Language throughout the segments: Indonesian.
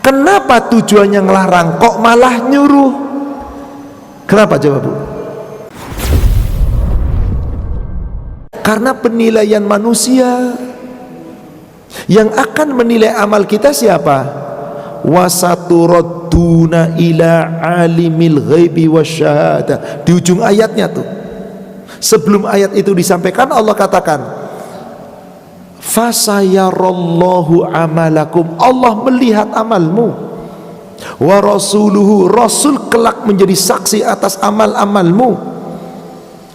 Kenapa tujuannya ngelarang kok malah nyuruh? Kenapa coba Bu? Karena penilaian manusia. Yang akan menilai amal kita siapa? Wasaturadduna ila alimil ghaibi wasyahadah. Di ujung ayatnya tuh, sebelum ayat itu disampaikan, Allah katakan fasayarallahu amalakum, Allah melihat amalmu, wa rasuluhu, rasul kelak menjadi saksi atas amal-amalmu,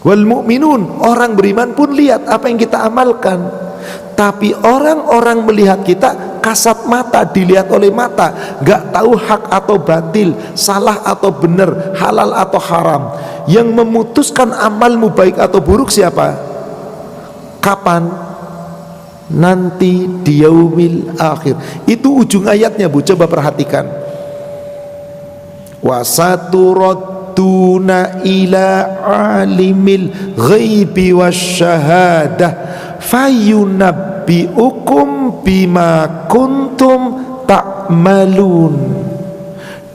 wal mu'minun, orang beriman pun lihat apa yang kita amalkan. Tapi orang-orang melihat kita kasat mata, dilihat oleh mata, gak tahu hak atau batil, salah atau benar, halal atau haram. Yang memutuskan amalmu baik atau buruk siapa? Kapan? Nanti di yaumil akhir. Itu ujung ayatnya Bu, coba perhatikan. Wasaturadduna ila alimil ghaibi wasyahadah fayunabbiukum bima kuntum ta'malun.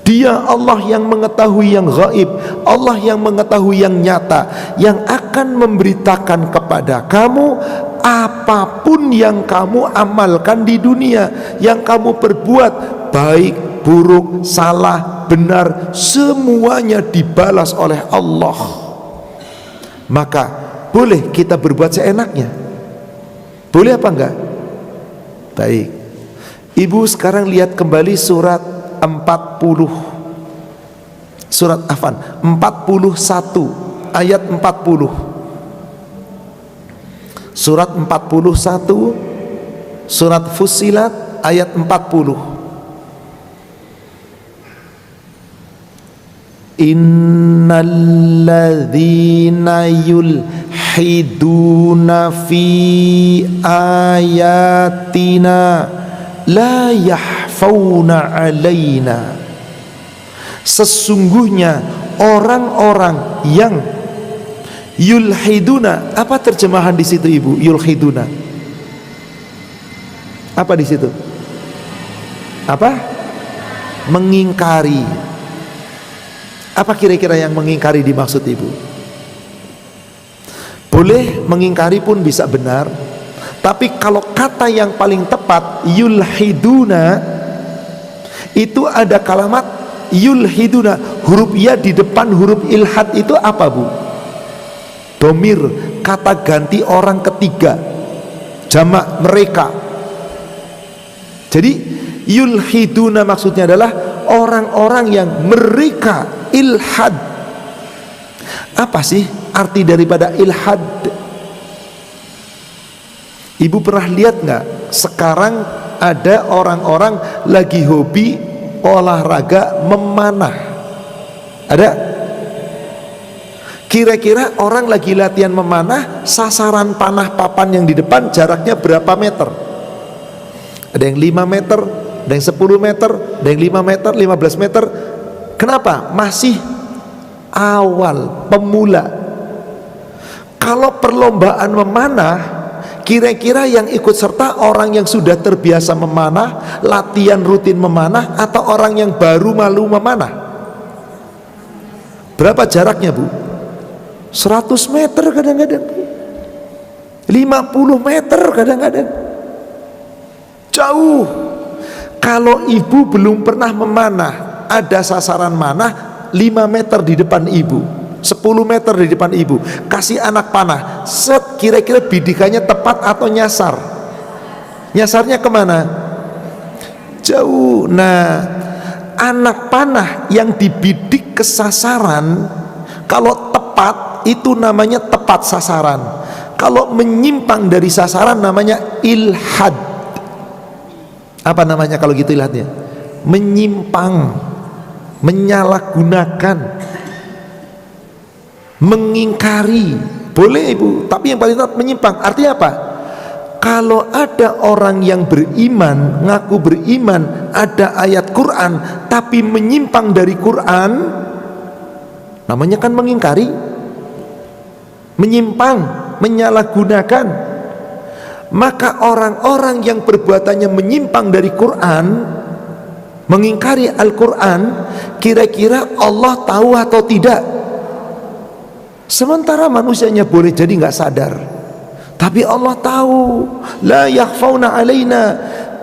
Dia Allah yang mengetahui yang gaib, Allah yang mengetahui yang nyata, yang akan memberitakan kepada kamu apapun yang kamu amalkan di dunia, yang kamu perbuat, baik, buruk, salah, benar, semuanya dibalas oleh Allah. Maka boleh kita berbuat seenaknya? Boleh apa enggak? Baik. Ibu sekarang lihat kembali surat 40. Surat 41 ayat 40. Surat 41 surat Fussilat ayat 40. Innalladzina yulhiduna fi ayatina la yahfauna alaina. Sesungguhnya orang-orang yang yulhiduna, apa terjemahan di situ Ibu? Yulhiduna apa di situ? Apa? Mengingkari. Apa kira-kira yang mengingkari dimaksud Ibu? Boleh mengingkari pun bisa benar, tapi kalau kata yang paling tepat yulhiduna, itu ada kalimat yulhiduna, huruf ya di depan huruf ilhad itu apa Bu? Domir, kata ganti orang ketiga, jamak mereka. Jadi yulhiduna maksudnya adalah orang-orang yang mereka ilhad. Apa sih arti daripada ilhad? Ibu pernah lihat nggak? Sekarang ada orang-orang lagi hobi olahraga memanah. Ada? Kira-kira orang lagi latihan memanah, sasaran panah papan yang di depan jaraknya berapa meter? Ada yang 5 meter, ada yang 10 meter, ada yang 5 meter, 15 meter. Kenapa? Masih awal, pemula. Kalau perlombaan memanah, kira-kira yang ikut serta orang yang sudah terbiasa memanah, latihan rutin memanah, atau orang yang baru malu memanah? Berapa jaraknya Bu? 100 meter kadang-kadang, 50 meter kadang-kadang, jauh. Kalau ibu belum pernah memanah, ada sasaran manah 5 meter di depan ibu, 10 meter di depan ibu, kasih anak panah, set, kira-kira bidikannya tepat atau nyasar? Nyasarnya kemana? Jauh. Nah, anak panah yang dibidik ke sasaran, kalau tepat itu namanya tepat sasaran. Kalau menyimpang dari sasaran namanya ilhad. Apa namanya kalau gitu ilhadnya? Menyimpang, menyalahgunakan, mengingkari. Boleh Ibu, tapi yang paling tepat menyimpang. Artinya apa? Kalau ada orang yang beriman, ngaku beriman, ada ayat Quran tapi menyimpang dari Quran, namanya kan mengingkari, menyimpang, menyalahgunakan. Maka orang-orang yang perbuatannya menyimpang dari Quran, mengingkari Al-Quran, kira-kira Allah tahu atau tidak? Sementara manusianya boleh jadi nggak sadar, tapi Allah tahu. La yakhfauna alaina,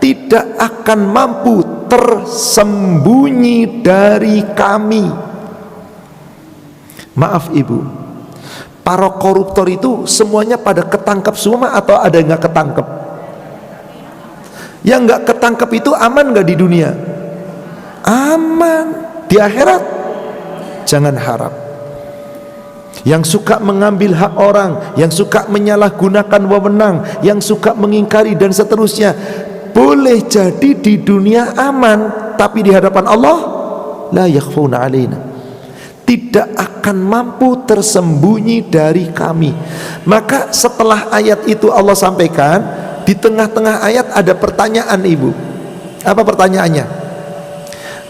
tidak akan mampu tersembunyi dari kami. Maaf ibu, para koruptor itu semuanya pada ketangkep semua atau ada yang nggak ketangkep? Yang nggak ketangkep itu aman nggak di dunia? Aman. Di akhirat jangan harap. Yang suka mengambil hak orang, yang suka menyalahgunakan wewenang, yang suka mengingkari dan seterusnya, boleh jadi di dunia aman, tapi di hadapan Allah la yakhfuna alaina, tidak akan mampu tersembunyi dari kami. Maka setelah ayat itu Allah sampaikan, di tengah-tengah ayat ada pertanyaan ibu. Apa pertanyaannya?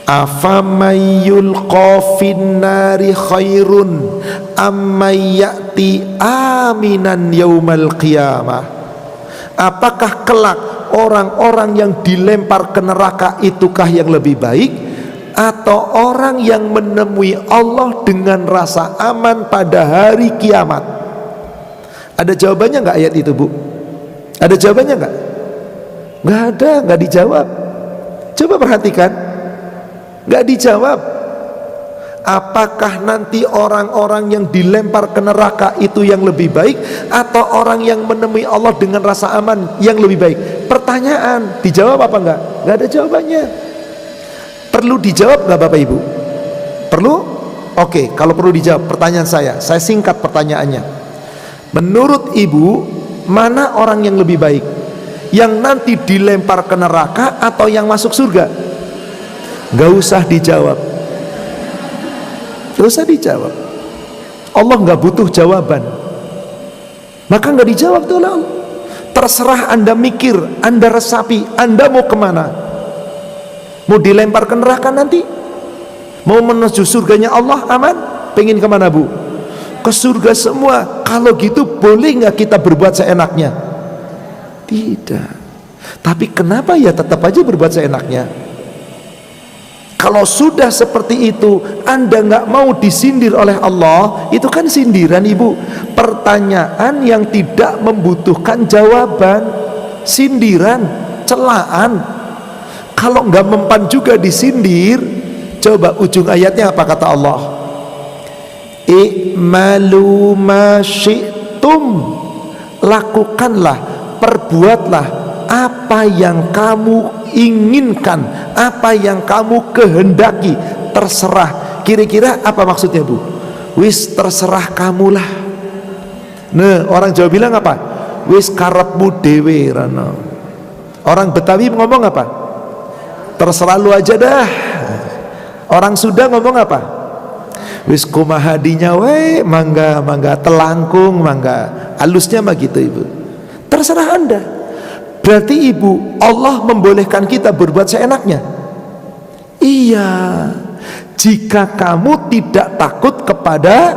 Afamayul qafin nari khairun ammayati aminan yaumal qiyamah. Apakah kelak orang-orang yang dilempar ke neraka itukah yang lebih baik, atau orang yang menemui Allah dengan rasa aman pada hari kiamat? Ada jawabannya nggak ayat itu bu? Ada jawabannya nggak? Nggak ada, nggak dijawab. Coba perhatikan, nggak dijawab. Apakah nanti orang-orang yang dilempar ke neraka itu yang lebih baik, atau orang yang menemui Allah dengan rasa aman yang lebih baik? Pertanyaan, dijawab apa enggak? Enggak ada jawabannya. Perlu dijawab enggak Bapak Ibu? Perlu? Oke, kalau perlu dijawab, pertanyaan saya singkat pertanyaannya. Menurut Ibu, mana orang yang lebih baik? Yang nanti dilempar ke neraka atau yang masuk surga? Enggak usah dijawab. Enggak usah dijawab. Allah enggak butuh jawaban. Maka enggak dijawab tuh Allah. Terserah Anda mikir, Anda resapi, Anda mau kemana? Mau dilempar ke neraka nanti? Mau menuju surganya Allah aman? Pengen kemana bu? Ke surga semua. Kalau gitu boleh nggak kita berbuat seenaknya? Tidak. Tapi kenapa ya tetap aja berbuat seenaknya? Kalau sudah seperti itu, Anda nggak mau disindir oleh Allah, itu kan sindiran ibu. Pertanyaan yang tidak membutuhkan jawaban, sindiran, celaan. Kalau nggak mempan juga disindir, coba ujung ayatnya apa kata Allah? I'malu ma syi'tum, lakukanlah, perbuatlah apa yang kamu inginkan, apa yang kamu kehendaki, terserah. Kira-kira apa maksudnya bu? Wis terserah kamulah. Nah, orang Jawa bilang apa? Wis karepmu dewe rana. Orang Betawi ngomong apa? Terserah lu aja dah. Orang Sunda ngomong apa? Wis kumahadinya we, mangga mangga telangkung, mangga. Halusnya mah gitu ibu. Terserah Anda. Berarti ibu, Allah membolehkan kita berbuat seenaknya? Iya, jika kamu tidak takut kepada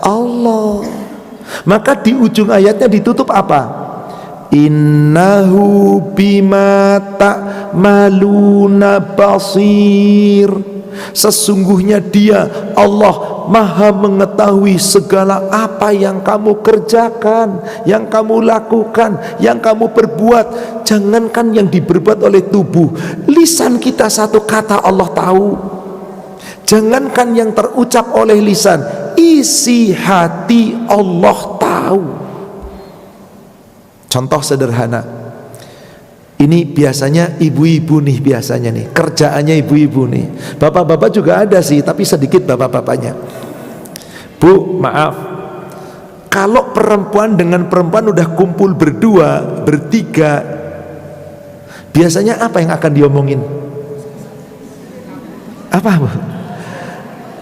Allah. Maka di ujung ayatnya ditutup apa? Innahu bima ta'maluna basir. Sesungguhnya dia, Allah, maha mengetahui segala apa yang kamu kerjakan, yang kamu lakukan, yang kamu perbuat. Jangankan yang diperbuat oleh tubuh, lisan kita satu kata Allah tahu. Jangankan yang terucap oleh lisan, isi hati Allah tahu. Contoh sederhana, ini biasanya ibu-ibu nih, biasanya nih kerjaannya ibu-ibu nih. Bapak-bapak juga ada sih, tapi sedikit bapak-bapaknya. Bu, maaf, kalau perempuan dengan perempuan udah kumpul berdua, bertiga, biasanya apa yang akan diomongin? Apa bu?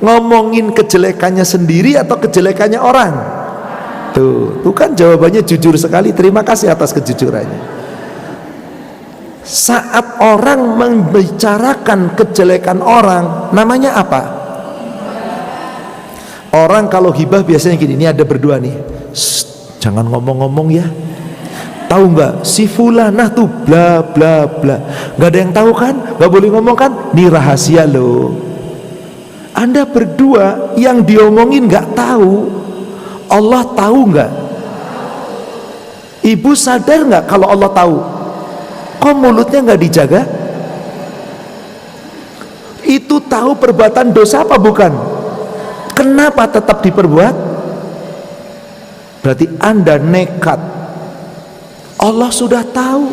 Ngomongin kejelekannya sendiri atau kejelekannya orang? Tuh kan jawabannya jujur sekali. Terima kasih atas kejujurannya. Saat orang membicarakan kejelekan orang, namanya apa? Orang kalau hibah biasanya gini, ini ada berdua nih, jangan ngomong-ngomong ya, tahu nggak si fulanah tuh bla bla bla? Nggak ada yang tahu kan? Nggak boleh ngomong kan? Ini rahasia loh. Anda berdua yang diomongin nggak tahu, Allah tahu nggak? Ibu sadar nggak kalau Allah tahu? Kok mulutnya nggak dijaga? Itu tahu perbuatan dosa apa bukan? Kenapa tetap diperbuat? Berarti Anda nekat. Allah sudah tahu,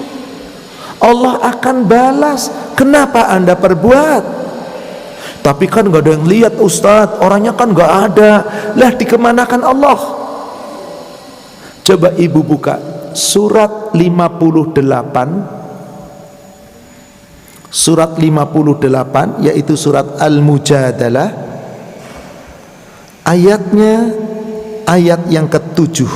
Allah akan balas. Kenapa Anda perbuat? Tapi kan gak ada yang lihat Ustadz, orangnya kan gak ada. Lah dikemanakan Allah? Coba ibu buka surat 58, surat 58 yaitu surat Al-Mujadalah, ayatnya ayat yang ke-7.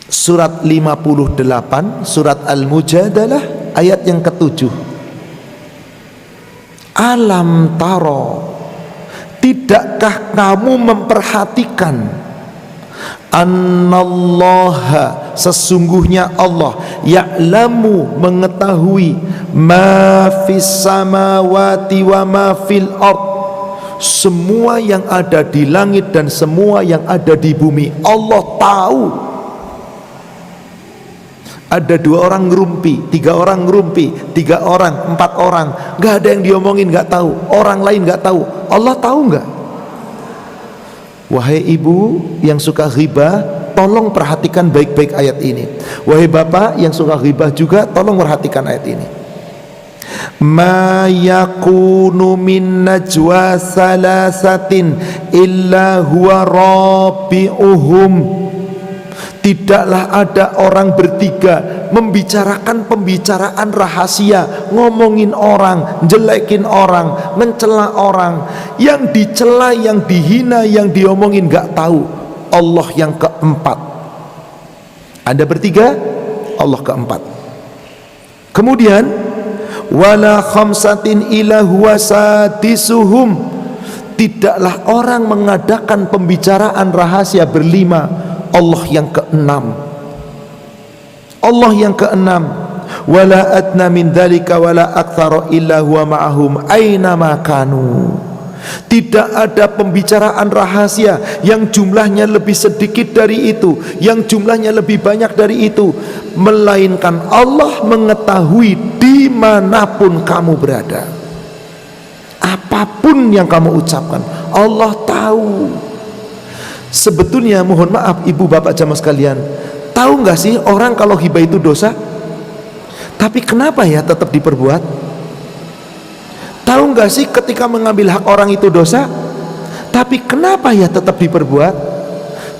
Surat 58 surat Al-Mujadalah ayat yang ke-7. Alam taro, tidakkah kamu memperhatikan, annallaha, sesungguhnya Allah, ya'lamu, mengetahui, ma fis samawati wa ma fil ard, semua yang ada di langit dan semua yang ada di bumi. Allah tahu. Ada 2 orang ngerumpi, 3 orang ngerumpi, 3 orang, 4 orang, gak ada yang diomongin, gak tahu, orang lain gak tahu, Allah tahu gak? Wahai ibu yang suka ghibah, tolong perhatikan baik-baik ayat ini. Wahai bapak yang suka ghibah juga, tolong perhatikan ayat ini. Ma yakunu min najwa salasatin illa huwa rabi'uhum, tidaklah ada orang bertiga membicarakan pembicaraan rahasia, ngomongin orang, jelekin orang, mencela orang, yang dicela, yang dihina, yang diomongin gak tahu, Allah yang keempat. Anda bertiga, Allah keempat. Kemudian wala khamsatin illa huwa sadisuhum, tidaklah orang mengadakan pembicaraan rahasia berlima, Allah yang keenam. Allah yang keenam. Wala adna min dzalika wala aktsara illa huwa ma'ahum aina ma kanu. Tidak ada pembicaraan rahasia yang jumlahnya lebih sedikit dari itu, yang jumlahnya lebih banyak dari itu, melainkan Allah mengetahui dimanapun kamu berada. Apapun yang kamu ucapkan, Allah tahu. Sebetulnya mohon maaf ibu bapak jamaah sekalian, tahu nggak sih orang kalau ghibah itu dosa? Tapi kenapa ya tetap diperbuat? Tahu nggak sih ketika mengambil hak orang itu dosa? Tapi kenapa ya tetap diperbuat?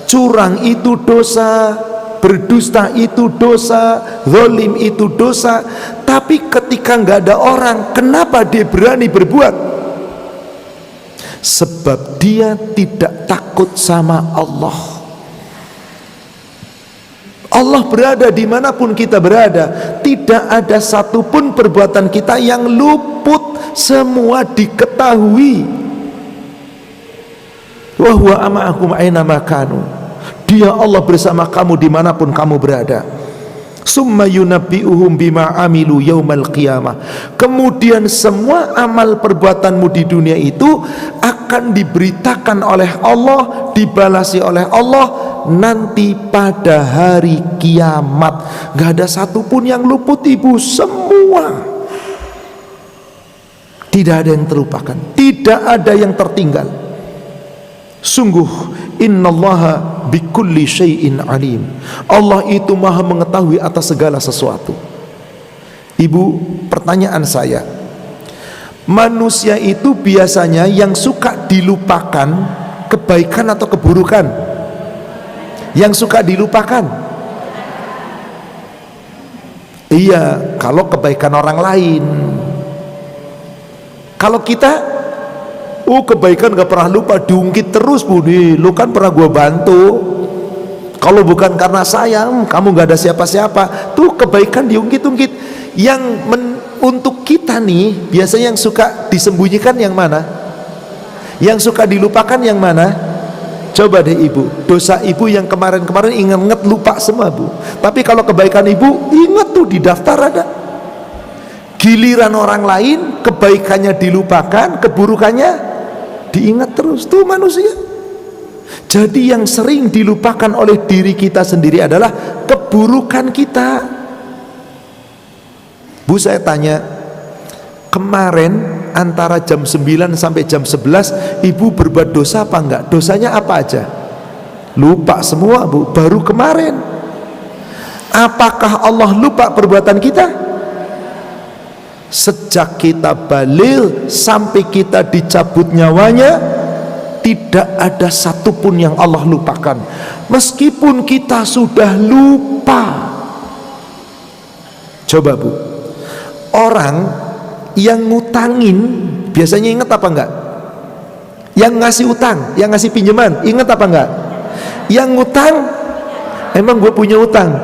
Curang itu dosa, berdusta itu dosa, zalim itu dosa. Tapi ketika nggak ada orang, kenapa dia berani berbuat? Sebab dia tidak takut sama Allah. Allah berada dimanapun kita berada, tidak ada satupun perbuatan kita yang luput, semua diketahui. Wa huwa ma'akum aina ma kanu, dia Allah bersama kamu dimanapun kamu berada. Summa yunabbi'uhum bima amilu yaumal qiyamah, kemudian semua amal perbuatanmu di dunia itu akan diberitakan oleh Allah, dibalasi oleh Allah nanti pada hari kiamat. Gak ada satupun yang luput ibu, semua, tidak ada yang terlupakan, tidak ada yang tertinggal. Sungguh innallaha bikulli syai'in alim, Allah itu maha mengetahui atas segala sesuatu. Ibu, pertanyaan saya, manusia itu biasanya yang suka dilupakan kebaikan atau keburukan? Yang suka dilupakan? Iya, kalau kebaikan orang lain. Kalau kita, kebaikan gak pernah lupa, diungkit terus. Budi, lu kan pernah gua bantu, kalau bukan karena sayang kamu gak ada siapa-siapa. Tuh kebaikan diungkit-ungkit. Yang untuk kita nih biasanya yang suka disembunyikan yang mana? Yang suka dilupakan yang mana? Coba deh ibu, dosa ibu yang kemarin-kemarin ingat-ingat lupa semua bu. Tapi kalau kebaikan ibu ingat tuh, di daftar ada. Giliran orang lain kebaikannya dilupakan, keburukannya diingat terus. Tuh manusia. Jadi yang sering dilupakan oleh diri kita sendiri adalah keburukan kita. Bu, saya tanya, kemarin antara jam 9 sampai jam 11 ibu berbuat dosa apa enggak? Dosanya apa aja? Lupa semua bu, baru kemarin. Apakah Allah lupa perbuatan kita? Sejak kita balik sampai kita dicabut nyawanya, tidak ada satupun yang Allah lupakan, meskipun kita sudah lupa. Coba bu, orang yang ngutangin biasanya ingat apa enggak? Yang ngasih utang, yang ngasih pinjaman, ingat apa enggak? Yang ngutang, emang gue punya utang,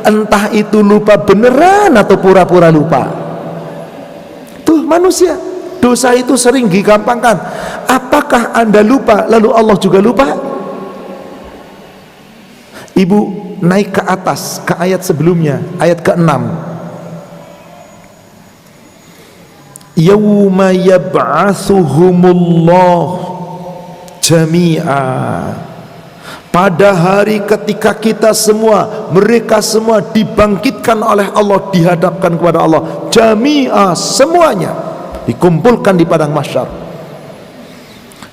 entah itu lupa beneran atau pura-pura lupa. Tuh manusia, dosa itu sering digampangkan. Apakah anda lupa lalu Allah juga lupa? Ibu naik ke atas ke ayat sebelumnya, ayat ke-6. Yauma yab'atsuhumullah jami'a, pada hari ketika kita semua, mereka semua dibangkitkan oleh Allah, dihadapkan kepada Allah jami'a, semuanya dikumpulkan di padang mahsyar.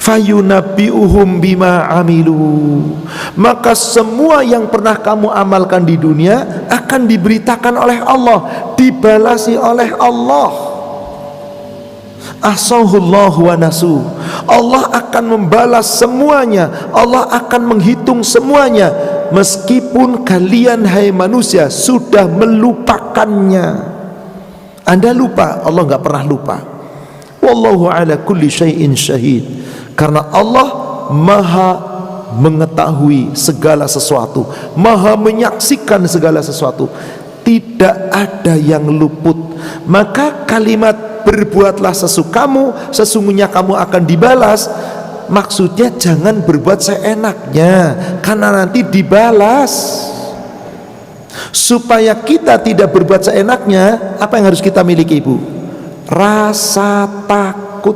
Fayunabbi'uhum bima amilu, maka semua yang pernah kamu amalkan di dunia akan diberitakan oleh Allah, dibalasi oleh Allah. Ahsahullahu wa nasu, Allah akan membalas semuanya, Allah akan menghitung semuanya, meskipun kalian hai manusia sudah melupakannya. Anda lupa, Allah nggak pernah lupa. Wallahu ala kulli syai'in syahid, karena Allah maha mengetahui segala sesuatu, maha menyaksikan segala sesuatu, tidak ada yang luput. Maka kalimat berbuatlah sesukamu, sesungguhnya kamu akan dibalas, maksudnya jangan berbuat seenaknya, karena nanti dibalas. Supaya kita tidak berbuat seenaknya, apa yang harus kita miliki ibu? Rasa takut.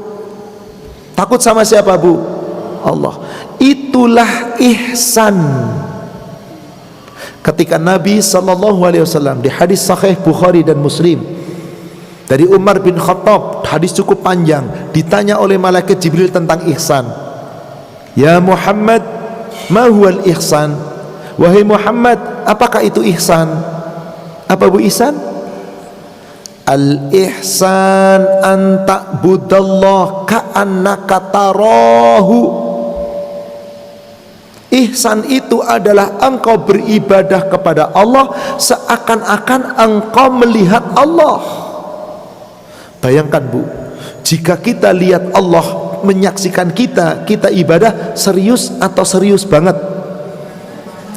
Takut sama siapa bu? Allah. Itulah ihsan. Ketika Nabi SAW di hadis sahih Bukhari dan Muslim dari Umar bin Khattab, hadis cukup panjang, ditanya oleh malaikat Jibril tentang ihsan. Ya Muhammad, ma huwal ihsan? Wahai Muhammad, apakah itu ihsan? Apa bu ihsan? Al ihsan an ta'budallah ka'annaka tarahu. Ihsan itu adalah engkau beribadah kepada Allah seakan-akan engkau melihat Allah. Bayangkan bu, jika kita lihat Allah menyaksikan kita, kita ibadah serius atau serius banget?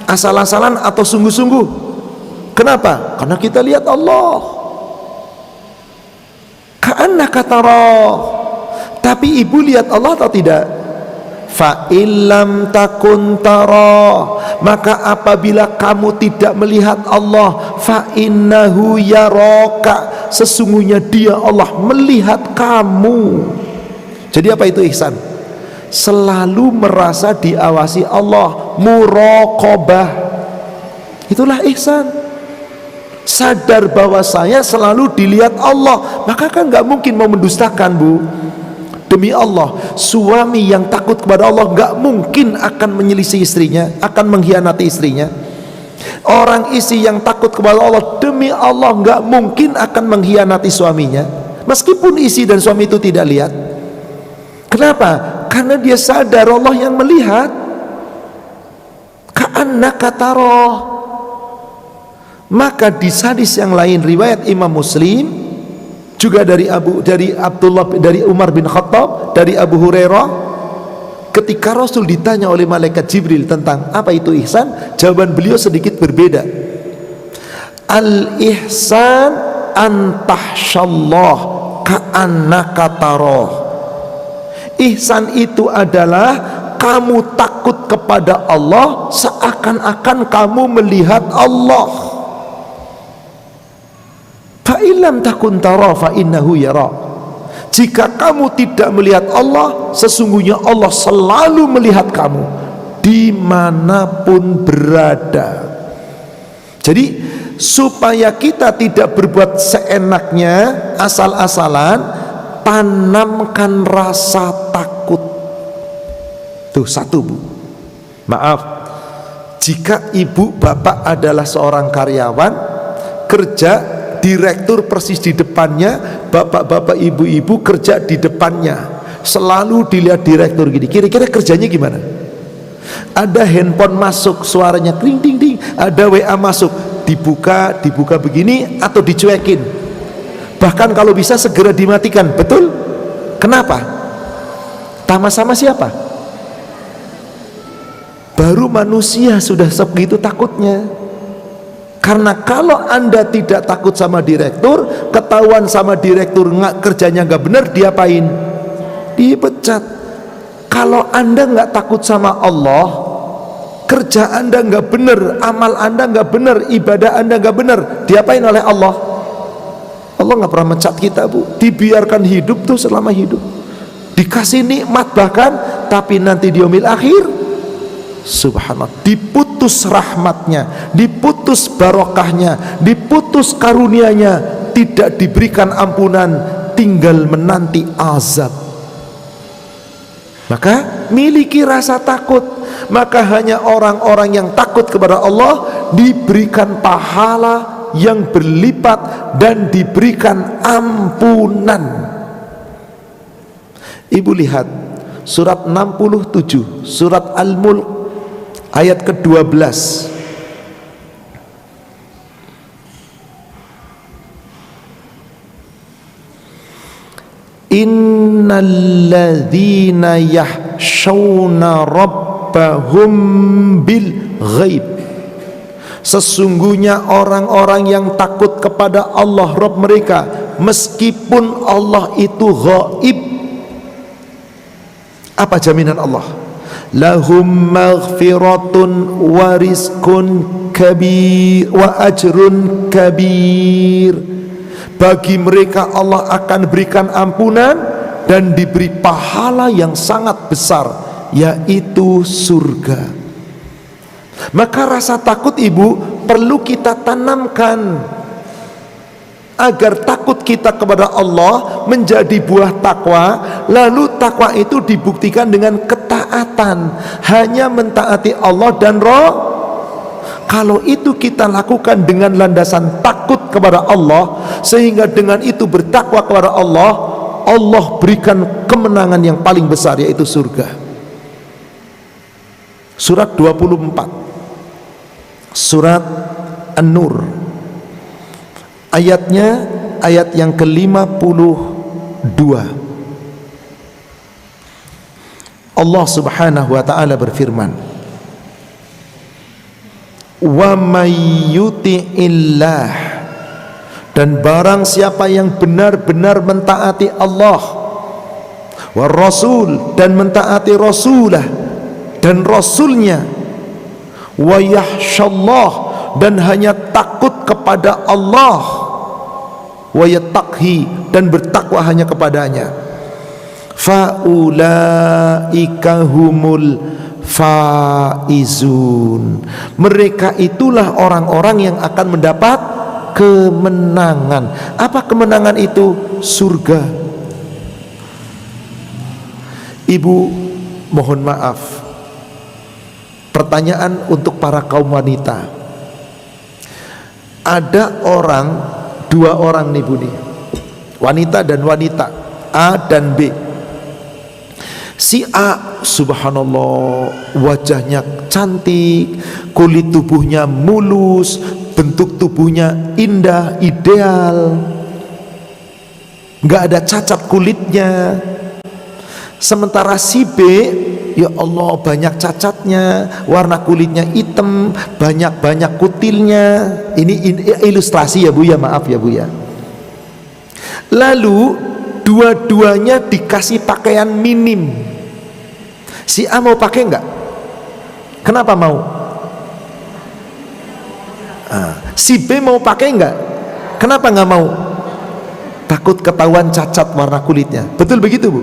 Asal-asalan atau sungguh-sungguh? Kenapa? Karena kita lihat Allah. Ka'annaka tarah. Tapi ibu lihat Allah atau tidak? Fa illam takun tara, maka apabila kamu tidak melihat Allah, fa innahu yaraka, sesungguhnya dia Allah melihat kamu. Jadi apa itu ihsan? Selalu merasa diawasi Allah, muraqabah. Itulah ihsan. Sadar bahwa saya selalu dilihat Allah, maka kan nggak mungkin mau mendustakan bu. Demi Allah, suami yang takut kepada Allah gak mungkin akan menyelisih istrinya, akan mengkhianati istrinya. Orang istri yang takut kepada Allah, demi Allah gak mungkin akan mengkhianati suaminya, meskipun istri dan suami itu tidak lihat. Kenapa? Karena dia sadar Allah yang melihat. Ka'annaka tarah. Maka di hadis yang lain riwayat Imam Muslim juga dari Umar bin Khattab, dari Abu Hurairah, ketika Rasul ditanya oleh malaikat Jibril tentang apa itu ihsan, jawaban beliau sedikit berbeda. Al ihsan an tahsyallah ka'annaka tarah. Ihsan itu adalah kamu takut kepada Allah seakan-akan kamu melihat Allah. Fa illam takun tara fa innahu yara. Jika kamu tidak melihat Allah, sesungguhnya Allah selalu melihat kamu dimanapun berada. Jadi supaya kita tidak berbuat seenaknya, asal-asalan, tanamkan rasa takut. Tuh satu, Bu. Maaf, jika ibu bapak adalah seorang karyawan, kerja, direktur persis di depannya, bapak-bapak ibu-ibu kerja di depannya, selalu dilihat direktur gini, kira-kira kerjanya gimana? Ada handphone masuk, suaranya kring ding ding, ada WA masuk, dibuka begini atau dicuekin, bahkan kalau bisa segera dimatikan. Betul? Kenapa? Sama siapa? Baru manusia sudah sebegitu takutnya. Karena kalau Anda tidak takut sama direktur, ketahuan sama direktur kerjanya nggak benar, diapain? Dipecat. Kalau Anda nggak takut sama Allah, kerja Anda nggak benar, amal Anda nggak benar, ibadah Anda nggak benar, diapain oleh Allah? Allah nggak pernah mencat kita, Bu. Dibiarkan hidup tuh selama hidup, dikasih nikmat bahkan, tapi nanti di yaumil akhir, subhanallah, diputus rahmatnya, diputus barokahnya, diputus karunianya, tidak diberikan ampunan, tinggal menanti azab. Maka miliki rasa takut. Maka hanya orang-orang yang takut kepada Allah diberikan pahala yang berlipat dan diberikan ampunan. Ibu lihat surat 67, surat Al-Mulk ayat ke-12. Innalladzina yahshawna rabbahum bil ghaib. Sesungguhnya orang-orang yang takut kepada Allah Rabb mereka, meskipun Allah itu ghaib. Apa jaminan Allah? Lahum maghfiratun wa rizqun kabir wa ajrun kabir. Bagi mereka Allah akan berikan ampunan dan diberi pahala yang sangat besar, yaitu surga. Maka rasa takut, Ibu, perlu kita tanamkan agar takut kita kepada Allah menjadi buah takwa. Lalu takwa itu dibuktikan dengan ketaatan, hanya mentaati Allah dan kalau itu kita lakukan dengan landasan takut kepada Allah, sehingga dengan itu bertakwa kepada Allah, Allah berikan kemenangan yang paling besar, yaitu surga. Surat 24, surat An-Nur, ayatnya ayat yang ke-52. Allah Subhanahu wa ta'ala berfirman, wa may yuti'illah, dan barang siapa yang benar-benar mentaati Allah, wa rasul, dan mentaati rasulah dan rasulnya, wa yakhshallah, dan hanya takut kepada Allah, wa yattaqhi, dan bertakwa hanya kepadanya, fa ulaika humul faizun, mereka itulah orang-orang yang akan mendapat kemenangan. Apa kemenangan itu? Surga. Ibu, mohon maaf, pertanyaan untuk para kaum wanita. Ada dua orang nih, Bu, nih, wanita dan wanita, A dan B. Si A, subhanallah, wajahnya cantik, kulit tubuhnya mulus, bentuk tubuhnya indah, ideal, nggak ada cacat kulitnya. Sementara si B, ya Allah, banyak cacatnya, warna kulitnya hitam, banyak kutilnya. Ini ilustrasi ya, Bu, ya, maaf ya, Bu, ya. Lalu dua-duanya dikasih pakaian minim. Si A mau pakai enggak? Kenapa mau? Si B mau pakai enggak? Kenapa enggak mau? Takut ketahuan cacat warna kulitnya. Betul begitu, Bu?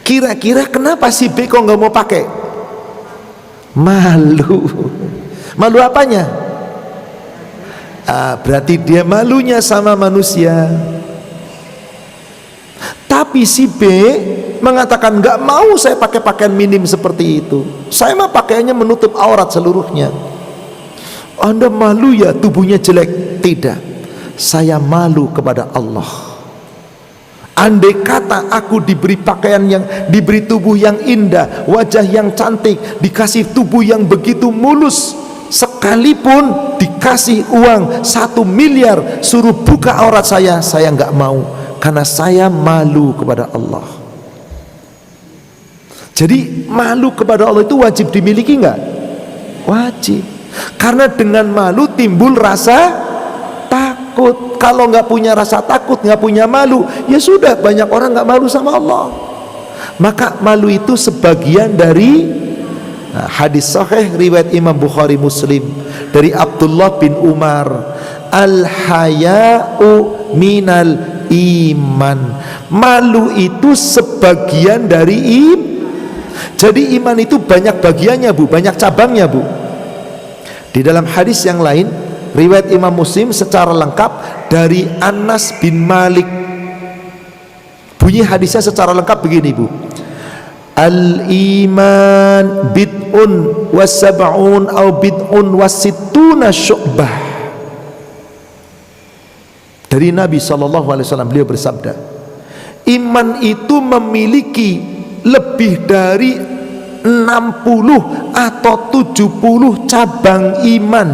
Kira-kira kenapa si B kok enggak mau pakai? Malu. Malu apanya? Berarti dia malunya sama manusia. Tapi si B mengatakan nggak mau saya pakai pakaian minim seperti itu. Saya mah pakaiannya menutup aurat seluruhnya. Anda malu ya tubuhnya jelek? Tidak. Saya malu kepada Allah. Andai kata aku diberi pakaian yang, diberi tubuh yang indah, wajah yang cantik, dikasih tubuh yang begitu mulus, sekalipun dikasih uang 1 miliar suruh buka aurat saya nggak mau, karena saya malu kepada Allah. Jadi malu kepada Allah itu wajib dimiliki nggak? Wajib. Karena dengan malu timbul rasa takut. Kalau nggak punya rasa takut, nggak punya malu, ya sudah, banyak orang nggak malu sama Allah. Maka malu itu sebagian dari hadis sahih riwayat Imam Bukhari Muslim dari Abdullah bin Umar, al-haya'u minal iman. Malu itu sebagian dari iman. Jadi iman itu banyak bagiannya, Bu, banyak cabangnya, Bu. Di dalam hadis yang lain riwayat Imam Muslim secara lengkap dari Anas bin Malik, bunyi hadisnya secara lengkap begini, Bu. Al-iman bid'un wa sab'un au bid'un wa sittuna syu'bah. Dari Nabi SAW beliau bersabda, iman itu memiliki lebih dari 60 atau 70 cabang iman.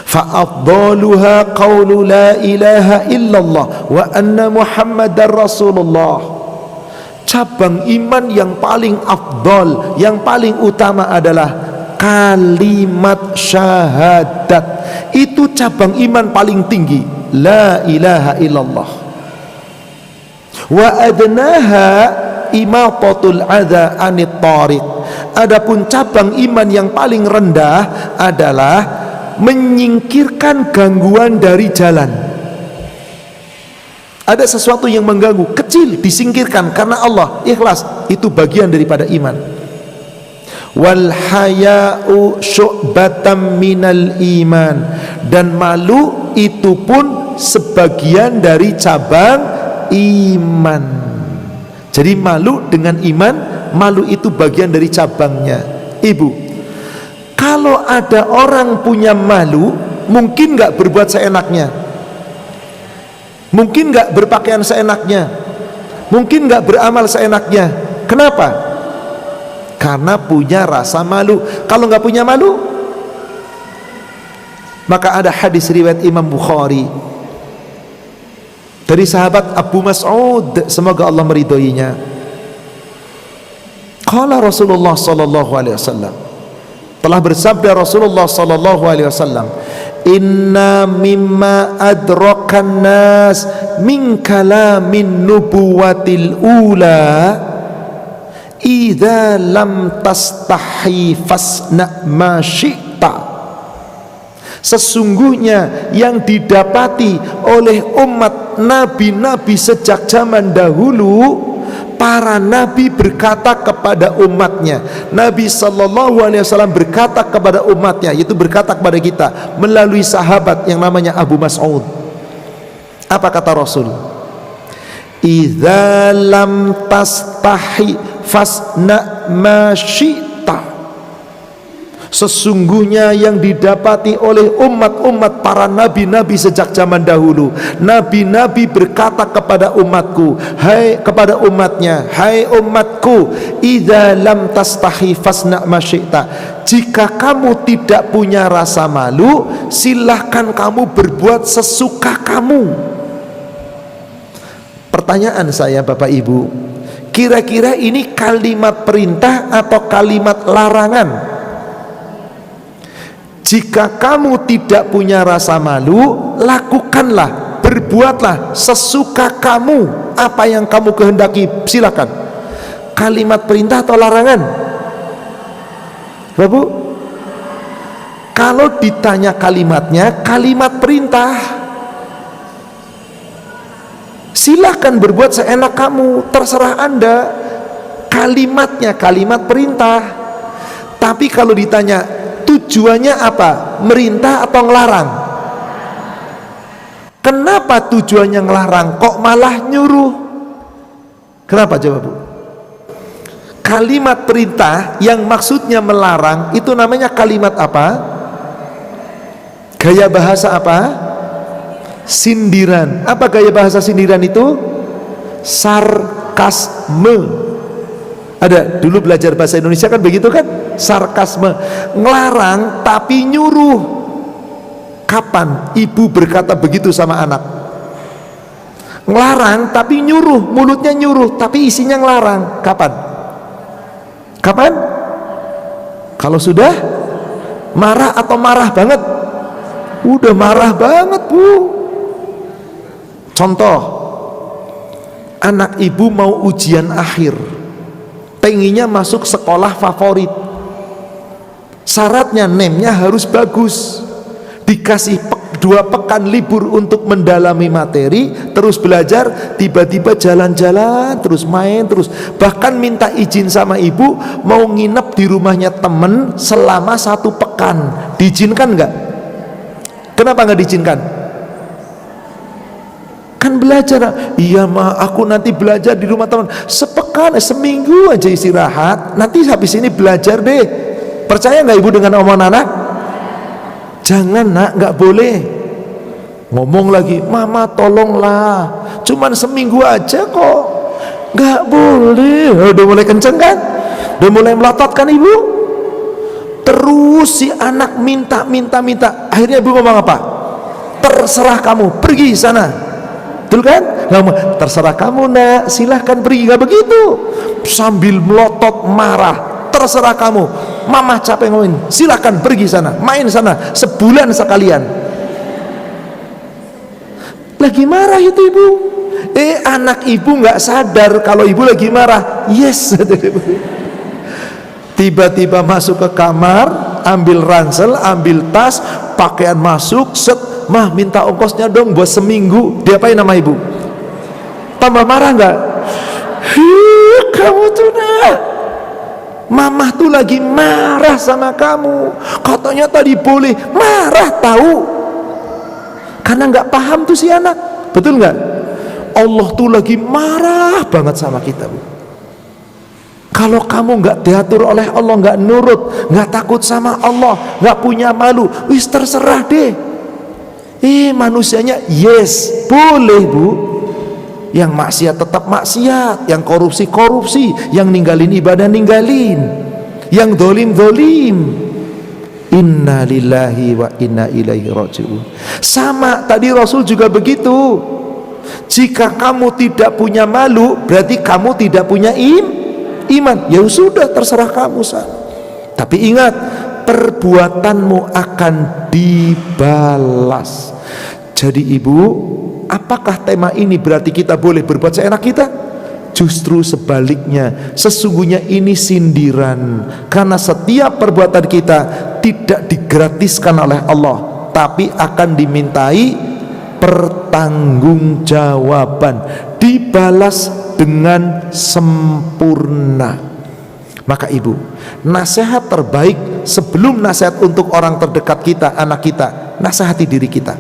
Fa'afdaluha qawlu la ilaha illallah wa anna muhammadar rasulullah. Cabang iman yang paling afdal, yang paling utama adalah kalimat syahadat. Itu cabang iman paling tinggi, la ilaha illallah. Wa adnaha imatatul adza anit tariq. Adapun cabang iman yang paling rendah adalah menyingkirkan gangguan dari jalan. Ada sesuatu yang mengganggu, kecil, disingkirkan karena Allah, ikhlas, itu bagian daripada iman. Wal haya'u syu'batam minal iman. Dan malu itu pun sebagian dari cabang iman. Jadi malu dengan iman, malu itu bagian dari cabangnya. Ibu, kalau ada orang punya malu, mungkin nggak berbuat seenaknya, mungkin nggak berpakaian seenaknya, mungkin nggak beramal seenaknya. Kenapa? Karena punya rasa malu. Kalau nggak punya malu, maka ada hadis riwayat Imam Bukhari dari sahabat Abu Mas'ud, semoga Allah meridhoinya. Qala Rasulullah sallallahu alaihi wasallam, telah bersabda Rasulullah sallallahu alaihi wasallam, inna mimma adrakan nas min kalamin nubuwatil ula idza lam tastahi fasna ma syi'ta. Sesungguhnya yang didapati oleh umat nabi-nabi sejak zaman dahulu, para nabi berkata kepada umatnya, Nabi SAW berkata kepada umatnya, yaitu berkata kepada kita melalui sahabat yang namanya Abu Mas'ud. Apa kata Rasul? Idza lam tastahi fasna ma syi'ta. Sesungguhnya yang didapati oleh umat-umat para nabi-nabi sejak zaman dahulu, nabi-nabi berkata kepada umatku, hai kepada umatnya, hai umatku, idza lam tastahi fasna ma syi'ta. Jika kamu tidak punya rasa malu, silahkan kamu berbuat sesuka kamu. Pertanyaan saya, Bapak Ibu, kira-kira ini kalimat perintah atau kalimat larangan? Jika kamu tidak punya rasa malu, lakukanlah, berbuatlah sesuka kamu, apa yang kamu kehendaki, silakan. kalimat perintah atau larangan? Bapak, kalau ditanya kalimatnya, kalimat perintah. Silahkan berbuat seenak kamu, terserah Anda. Kalimatnya kalimat perintah. Tapi kalau ditanya tujuannya apa? Merintah atau ngelarang? Kenapa tujuannya ngelarang kok malah nyuruh? Kenapa coba Bu? Kalimat perintah yang maksudnya melarang itu namanya kalimat apa? Gaya bahasa apa? Sindiran. Apa gaya bahasa sindiran itu? Sarkasme. Ada, dulu belajar bahasa Indonesia kan begitu kan? Sarkasme. Ngelarang tapi nyuruh. Kapan ibu berkata begitu sama anak? Ngelarang tapi nyuruh, mulutnya nyuruh tapi isinya ngelarang. Kapan? Kapan? Kalau sudah marah atau marah banget? Udah marah banget Bu. Contoh, anak ibu mau ujian akhir, pengennya masuk sekolah favorit, syaratnya nemnya harus bagus, dikasih 2 pekan libur untuk mendalami materi, terus belajar, tiba-tiba jalan-jalan, terus main, terus bahkan minta izin sama ibu mau nginep di rumahnya temen selama 1 pekan. Diizinkan nggak? Kenapa nggak diizinkan? Kan belajar. Iya ma, aku nanti belajar di rumah teman sepekan, seminggu aja istirahat, nanti habis ini belajar deh. Percaya nggak ibu dengan omongan anak? Jangan nak, nggak boleh. Ngomong lagi, mama tolonglah, cuman seminggu aja kok. Nggak boleh. Udah mulai kenceng kan? Udah mulai melotot kan ibu? Terus si anak minta. Akhirnya ibu ngomong apa? Terserah kamu, pergi sana. Betul kan? Terserah kamu nak, silahkan pergi. Nggak begitu. Sambil melotot marah, terserah kamu, mama capek ngomongin, silahkan pergi sana, main sana sebulan sekalian. Lagi marah itu ibu. Anak ibu nggak sadar kalau ibu lagi marah. Yes. Tiba-tiba masuk ke kamar, ambil ransel, ambil tas, pakaian masuk, set, mah minta ongkosnya dong buat seminggu. Diapain nama ibu? Tambah marah nggak? Kamu tuh nak, mama tuh lagi marah sama kamu, katanya tadi boleh, marah tahu, karena nggak paham tuh si anak. Betul nggak? Allah tuh lagi marah banget sama kita Bu. Kalau kamu nggak diatur oleh Allah, nggak nurut, nggak takut sama Allah, nggak punya malu, wis terserah deh. Manusianya yes boleh Bu, yang maksiat tetap maksiat, yang korupsi korupsi, yang ninggalin ibadah ninggalin, yang dolim dolim. Inna lillahi wa inna ilaihi raji'un. Sama tadi Rasul juga begitu. Jika kamu tidak punya malu, berarti kamu tidak punya iman. Ya sudah, terserah kamu sana. Tapi ingat, perbuatanmu akan dibalas. Jadi ibu, apakah tema ini berarti kita boleh berbuat seenak kita? Justru sebaliknya, sesungguhnya ini sindiran, karena setiap perbuatan kita tidak digratiskan oleh Allah, tapi akan dimintai pertanggungjawaban, dibalas dengan sempurna. Maka ibu, nasihat terbaik sebelum nasihat untuk orang terdekat kita, anak kita, nasihati diri kita.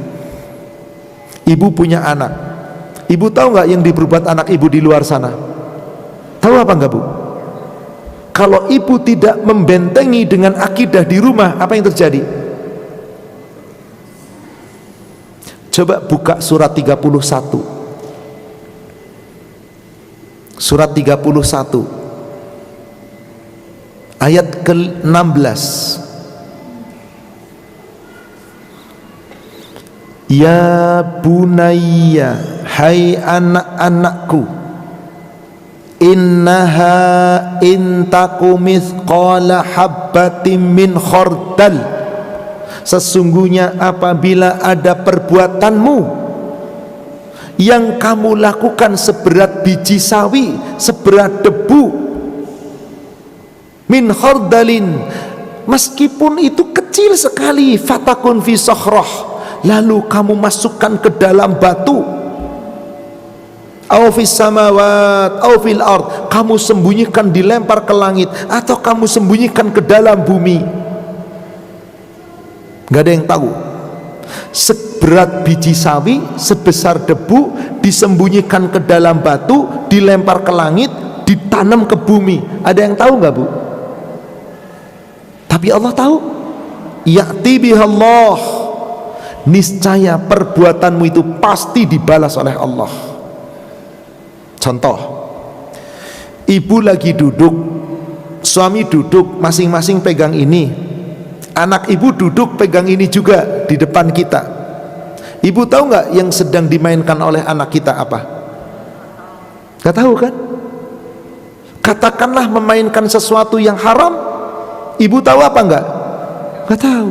Ibu punya anak, ibu tahu nggak yang diperbuat anak ibu di luar sana? Tahu apa enggak Bu? Kalau ibu tidak membentengi dengan akidah di rumah, apa yang terjadi? Coba buka surat 31. Surat 31 ayat ke-16. Ya bunayya, hai anak-anakku, innaha intaku mithqala habbatin min khardal, sesungguhnya apabila ada perbuatanmu yang kamu lakukan seberat biji sawi, seberat debu, min khardalin, meskipun itu kecil sekali, fatakun fi sakhrah, lalu kamu masukkan ke dalam batu, aw fis samawat aw fil ard, kamu sembunyikan, dilempar ke langit, atau kamu sembunyikan ke dalam bumi, nggak ada yang tahu. Seberat biji sawi, sebesar debu, disembunyikan ke dalam batu, dilempar ke langit, ditanam ke bumi, ada yang tahu nggak, Bu? Tapi Allah tahu. Ya'ti bihallah, niscaya perbuatanmu itu pasti dibalas oleh Allah. Contoh, ibu lagi duduk, suami duduk, masing-masing pegang ini, anak ibu duduk pegang ini juga di depan kita. Ibu tahu nggak yang sedang dimainkan oleh anak kita apa? Nggak tahu kan? Katakanlah memainkan sesuatu yang haram, ibu tahu apa enggak? Enggak tahu.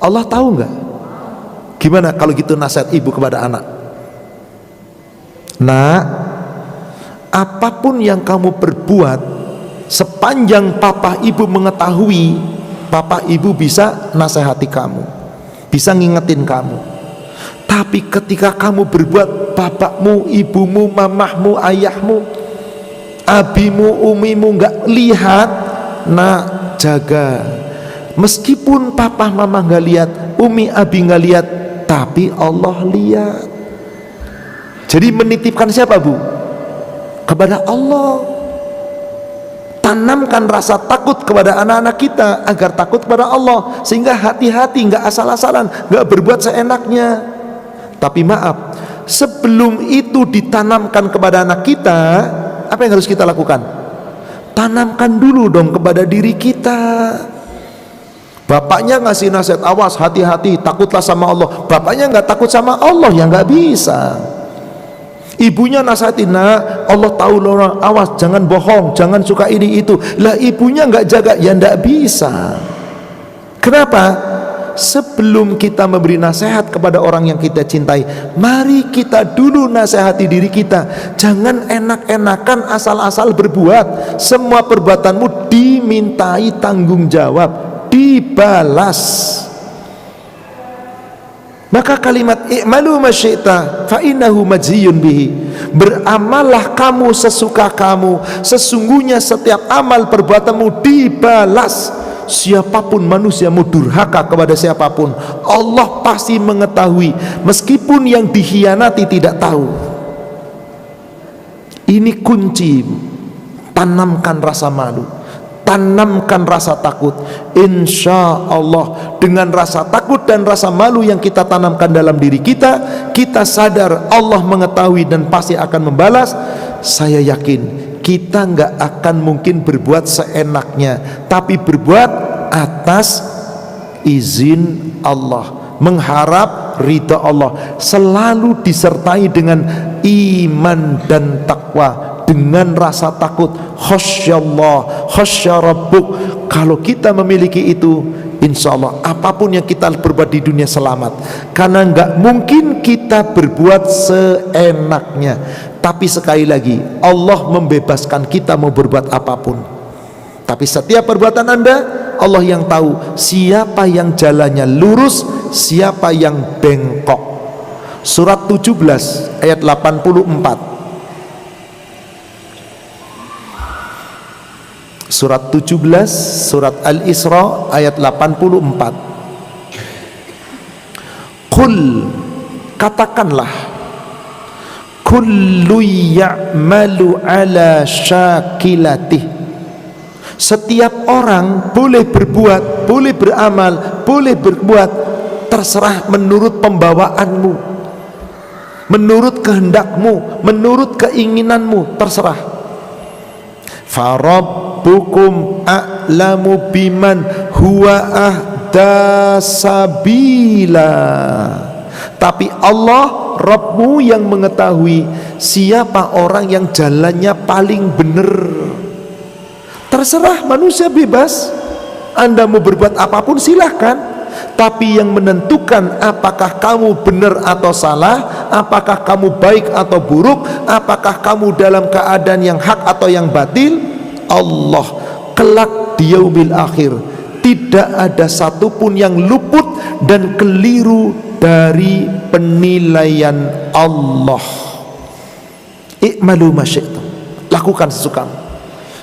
Allah tahu enggak? Gimana kalau gitu nasihat ibu kepada anak? Nak, apapun yang kamu perbuat, sepanjang papa ibu mengetahui, papa ibu bisa nasihati kamu, bisa ngingetin kamu. Tapi ketika kamu berbuat, bapakmu, ibumu, mamahmu, ayahmu, abimu, umimu nggak lihat, nak, jaga. Meskipun papa mama nggak lihat, umi abi nggak lihat, tapi Allah lihat. Jadi menitipkan siapa, Bu? Kepada Allah. Tanamkan rasa takut kepada anak-anak kita agar takut kepada Allah, sehingga hati-hati, nggak asal-asalan, nggak berbuat seenaknya. Tapi maaf, sebelum itu ditanamkan kepada anak kita, apa yang harus kita lakukan? Tanamkan dulu dong kepada diri kita. Bapaknya ngasih nasihat, awas, hati-hati, takutlah sama Allah. Bapaknya nggak takut sama Allah, ya nggak bisa. Ibunya nasihatin, nah, Allah tahu loh, awas, jangan bohong, jangan suka ini itu. Lah ibunya nggak jaga, ya nggak bisa. Kenapa? Sebelum kita memberi nasihat kepada orang yang kita cintai, mari kita dulu nasihati diri kita. Jangan enak-enakan asal-asal berbuat. Semua perbuatanmu dimintai tanggung jawab, dibalas. Maka kalimat i'malu masyi'ta fa innahu majziyun bihi, beramallah kamu sesuka kamu, sesungguhnya setiap amal perbuatanmu dibalas. Siapapun manusia mau durhaka kepada siapapun, Allah pasti mengetahui, meskipun yang dikhianati tidak tahu. Ini kunci. Tanamkan rasa malu, tanamkan rasa takut. Insya Allah dengan rasa takut dan rasa malu yang kita tanamkan dalam diri kita, kita sadar Allah mengetahui dan pasti akan membalas. Saya yakin kita nggak akan mungkin berbuat seenaknya, tapi berbuat atas izin Allah, mengharap ridha Allah, selalu disertai dengan iman dan takwa, dengan rasa takut, khasyallah, khasyarabbuk. Kalau kita memiliki itu, insya Allah apapun yang kita berbuat di dunia selamat, karena nggak mungkin kita berbuat seenaknya. Tapi sekali lagi, Allah membebaskan kita mau berbuat apapun. Tapi setiap perbuatan Anda, Allah yang tahu siapa yang jalannya lurus, siapa yang bengkok. Surat 17 ayat 84. Surat 17, surat Al-Isra ayat 84. Qul, katakanlah, kullu ya'malu ala syakilatih, setiap orang boleh berbuat, boleh beramal, boleh berbuat, terserah menurut pembawaanmu, menurut kehendakmu, menurut keinginanmu, terserah. Farabbukum a'lamu biman huwa ahda sabila, tapi Allah Rabbmu yang mengetahui siapa orang yang jalannya paling benar. Terserah, manusia bebas. Anda mau berbuat apapun silahkan, tapi yang menentukan apakah kamu benar atau salah, apakah kamu baik atau buruk, apakah kamu dalam keadaan yang hak atau yang batil, Allah. Kelak di yaumil akhir. Tidak ada satupun yang luput dan keliru dari penilaian Allah. I'malu ma syi'tum, lakukan sesukamu.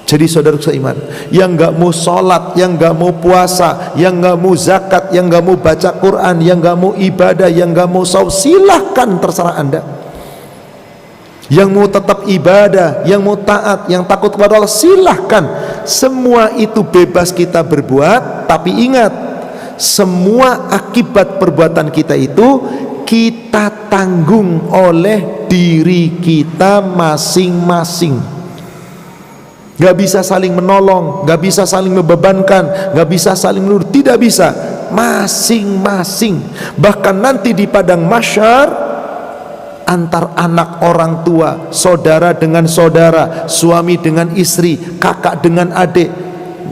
Jadi saudara seiman, yang gak mau sholat, yang gak mau puasa, yang gak mau zakat, yang gak mau baca Quran, yang gak mau ibadah, yang gak mau saum, silahkan, terserah anda. Yang mau tetap ibadah, yang mau taat, yang takut kepada Allah, silahkan. Semua itu bebas kita berbuat. Tapi ingat, semua akibat perbuatan kita itu kita tanggung oleh diri kita masing-masing. Gak bisa saling menolong, gak bisa saling membebankan, gak bisa saling menuduh, tidak bisa. Masing-masing. Bahkan nanti di padang mahsyar, antar anak orang tua, saudara dengan saudara, suami dengan istri, kakak dengan adik,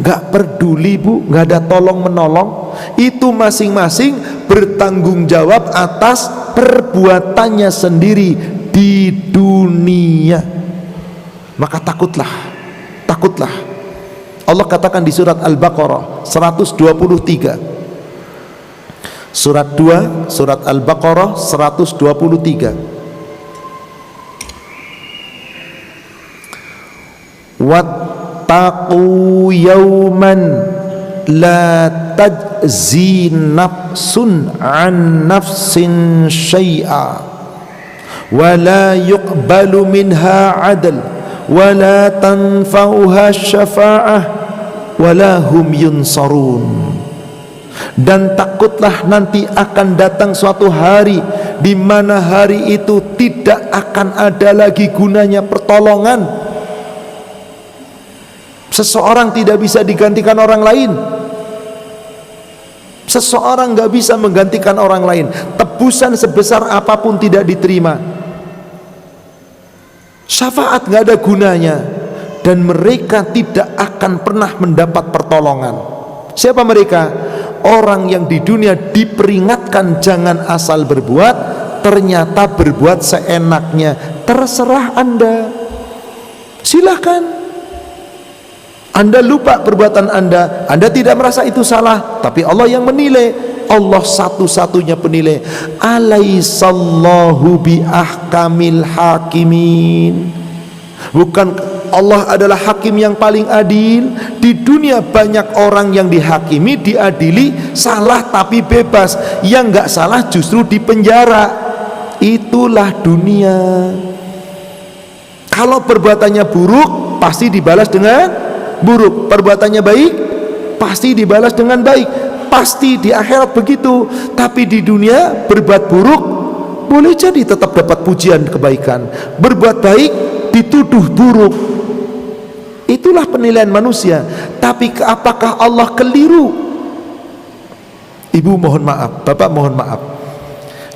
gak peduli bu, gak ada tolong menolong. Itu masing-masing bertanggung jawab atas perbuatannya sendiri di dunia. Maka takutlah. Allah katakan di surat Al-Baqarah 123. Surat 2, surat Al-Baqarah 123. Wattaqu yawman la tajzi nafsun an nafsin syai'a wa la yuqbalu minha 'adl wala tanfa'uha syafa'ah wala hum yunsarun. Dan takutlah nanti akan datang suatu hari di mana hari itu tidak akan ada lagi gunanya pertolongan. Seseorang tidak bisa digantikan orang lain. Seseorang gak bisa menggantikan orang lain. Tebusan sebesar apapun tidak diterima. Syafaat gak ada gunanya, dan mereka tidak akan pernah mendapat pertolongan. Siapa mereka? Orang yang di dunia diperingatkan jangan asal berbuat, ternyata berbuat seenaknya. Terserah anda, silahkan. Anda lupa perbuatan anda tidak merasa itu salah, tapi Allah yang menilai. Allah satu-satunya penilai. Alaihissallahu bi ahkamil hakimin. Bukan Allah adalah hakim yang paling adil. Di dunia banyak orang yang dihakimi, diadili, salah tapi bebas. Yang nggak salah justru dipenjara. Itulah dunia. Kalau perbuatannya buruk, pasti dibalas dengan buruk. Perbuatannya baik, pasti dibalas dengan baik. Pasti di akhirat begitu. Tapi di dunia berbuat buruk boleh jadi tetap dapat pujian kebaikan, berbuat baik dituduh buruk. Itulah penilaian manusia. Tapi apakah Allah keliru? Ibu mohon maaf, bapak mohon maaf,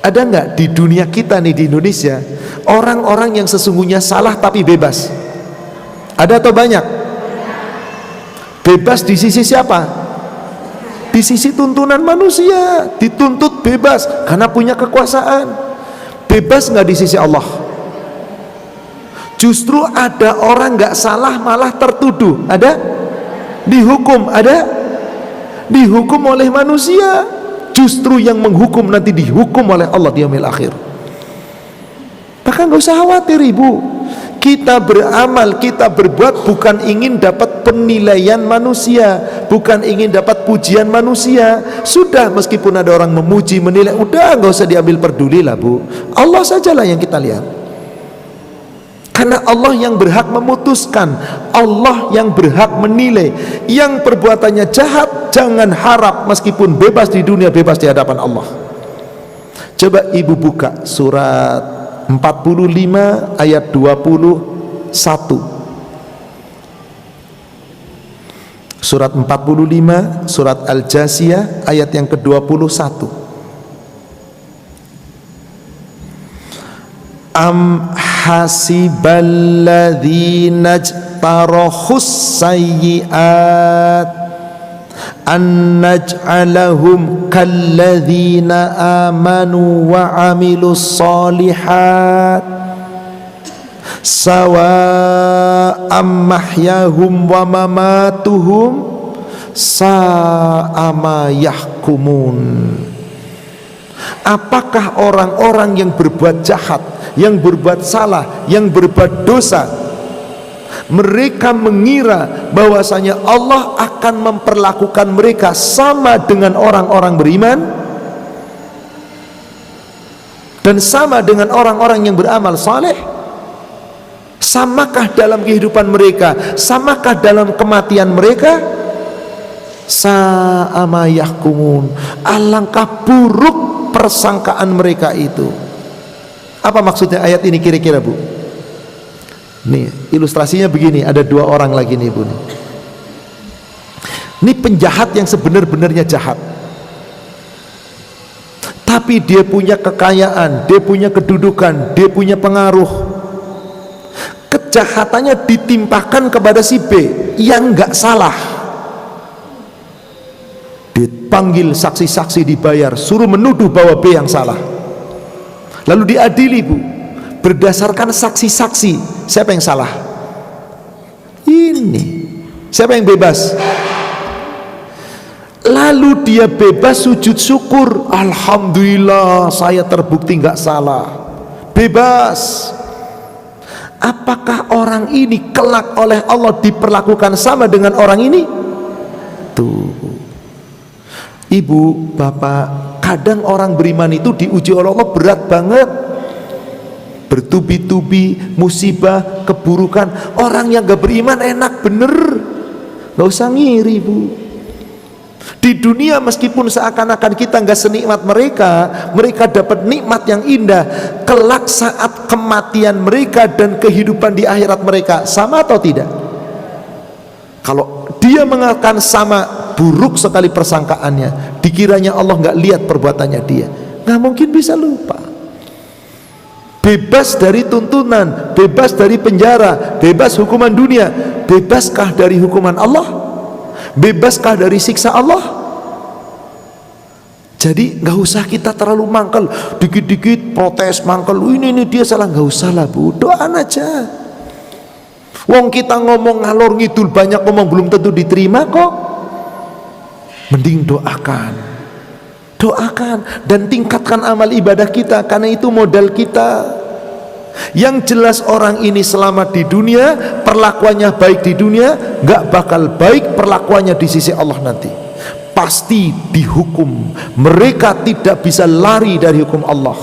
ada nggak di dunia kita nih, di Indonesia, orang-orang yang sesungguhnya salah tapi bebas? Ada atau banyak? Bebas di sisi siapa? Di sisi tuntunan manusia, dituntut bebas karena punya kekuasaan. Bebas nggak di sisi Allah? Justru ada orang nggak salah malah tertuduh. Ada? Dihukum. Ada? Dihukum oleh manusia. Justru yang menghukum nanti dihukum oleh Allah di yaumil akhir. Maka nggak usah khawatir ibu. Kita beramal, kita berbuat bukan ingin dapat penilaian manusia, bukan ingin dapat pujian manusia. Sudah, meskipun ada orang memuji, menilai, udah nggak usah diambil peduli lah bu. Allah sajalah yang kita lihat. Karena Allah yang berhak memutuskan, Allah yang berhak menilai. Yang perbuatannya jahat jangan harap meskipun bebas di dunia, bebas di hadapan Allah. Coba ibu buka surat 45 ayat 21. Surat 45, surat Al-Jasiyah ayat yang ke-21. Am hasiballadzina jtarahus sayyi'at an naj'alahum kalladzina amanu wa amilus solihat sawa'am mahyahum wa mamatuhum Sa'ama yahkumun. Apakah orang-orang yang berbuat jahat, yang berbuat salah, yang berbuat dosa, mereka mengira bahwasanya Allah akan memperlakukan mereka sama dengan orang-orang beriman dan sama dengan orang-orang yang beramal saleh? Samakah dalam kehidupan mereka? Samakah dalam kematian mereka? Sa'ama yahkumun. Alangkah buruk persangkaan mereka itu. Apa maksudnya ayat ini kira-kira, Bu? Nih, ilustrasinya begini, ada dua orang lagi nih, Bu. Ini penjahat yang sebenar-benarnya jahat. Tapi dia punya kekayaan, dia punya kedudukan, dia punya pengaruh. Kejahatannya ditimpakan kepada si B yang nggak salah. Dipanggil saksi-saksi, dibayar, suruh menuduh bahwa B yang salah. Lalu diadili, Bu, berdasarkan saksi-saksi. Siapa yang salah? Ini. Siapa yang bebas? Lalu dia bebas sujud syukur, alhamdulillah saya terbukti nggak salah, bebas. Apakah orang ini kelak oleh Allah diperlakukan sama dengan orang ini? Tuh, Ibu, Bapak, kadang orang beriman itu diuji oleh Allah berat banget, bertubi-tubi musibah, keburukan. Orang yang gak beriman enak bener, gak usah ngiri, Bu. Di dunia meskipun seakan-akan kita nggak senikmat mereka, mereka dapat nikmat yang indah. Kelak saat kematian mereka dan kehidupan di akhirat mereka sama atau tidak? Kalau dia mengatakan sama, buruk sekali persangkaannya. Dikiranya Allah nggak lihat perbuatannya dia, nggak mungkin bisa lupa. Bebas dari tuntunan, bebas dari penjara, bebas hukuman dunia. Bebaskah dari hukuman Allah? Bebaskah dari siksa Allah? Jadi nggak usah kita terlalu mangkel, dikit-dikit protes mangkel, ini dia salah. Nggak usah lah, Bu, doakan aja. Wong kita ngomong ngalor ngidul banyak ngomong belum tentu diterima kok. Mending doakan, doakan dan tingkatkan amal ibadah kita, karena itu modal kita. Yang jelas orang ini selamat di dunia, perlakuannya baik di dunia, gak bakal baik perlakuannya di sisi Allah nanti. Pasti dihukum. Mereka tidak bisa lari dari hukum Allah.